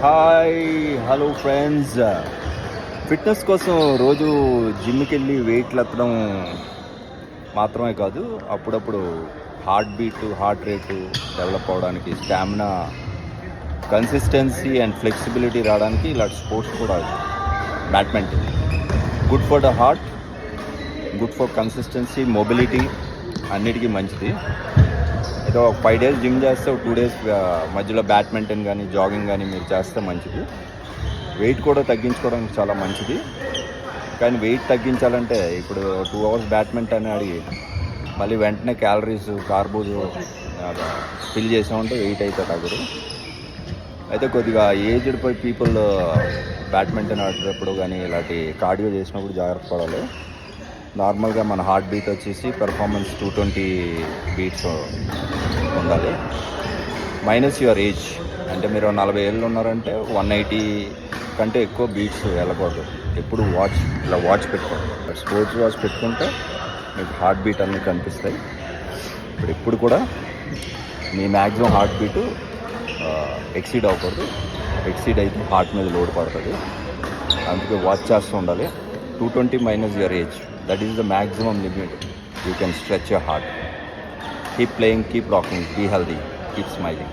Hi hello friends. Fitness కోసం రోజు జిమ్కి వెళ్ళి వెయిట్లు ఎత్తడం మాత్రమే కాదు, అప్పుడప్పుడు హార్ట్ రేటు డెవలప్ అవ్వడానికి, స్టామినా, కన్సిస్టెన్సీ అండ్ ఫ్లెక్సిబిలిటీ రావడానికి ఇలాంటి స్పోర్ట్స్ కూడా badminton good for the heart, good for consistency, mobility అన్నిటికీ మంచిది. ఏదో 5 days జిమ్ చేస్తే 2 days మధ్యలో బ్యాడ్మింటన్ కానీ జాగింగ్ కానీ మీరు చేస్తే మంచిది. వెయిట్ కూడా తగ్గించుకోవడానికి చాలా మంచిది. కానీ వెయిట్ తగ్గించాలంటే ఇప్పుడు 2 hours బ్యాడ్మింటన్ ఆడి మళ్ళీ వెంటనే క్యాలరీస్ కార్బోస్ ఫిల్ చేసామంటే వెయిట్ అయితే తగ్గదు. అయితే కొద్దిగా ఏజ్డ్ పీపుల్ బ్యాడ్మింటన్ ఆడేటప్పుడు కానీ ఇలాంటి కార్డియో చేసినప్పుడు జాగ్రత్త పడాలి. నార్మల్గా మన హార్ట్ బీట్ వచ్చేసి పెర్ఫార్మెన్స్ 220 బీట్స్ ఉండాలి. మైనస్ యువర్ ఏజ్, అంటే మీరు 40 ఏళ్ళు ఉన్నారంటే 180 కంటే ఎక్కువ బీట్స్ వెళ్ళకూడదు. ఎప్పుడు వాచ్ పెట్టుకోండి. స్పోర్ట్స్ వాచ్ పెట్టుకుంటే మీకు హార్ట్ బీట్ అన్నీ కనిపిస్తాయి. ఇప్పుడు కూడా మీ మ్యాక్సిమం హార్ట్ బీటు ఎక్సీడ్ అవ్వకూడదు. ఎక్సీడ్ అయితే హార్ట్ మీద లోడ్ పడుతుంది. అందుకే వాచ్ చేస్తూ ఉండాలి. 220 minus your age, that is the maximum limit you can stretch your heart. Keep playing, keep rocking, be healthy, keep smiling.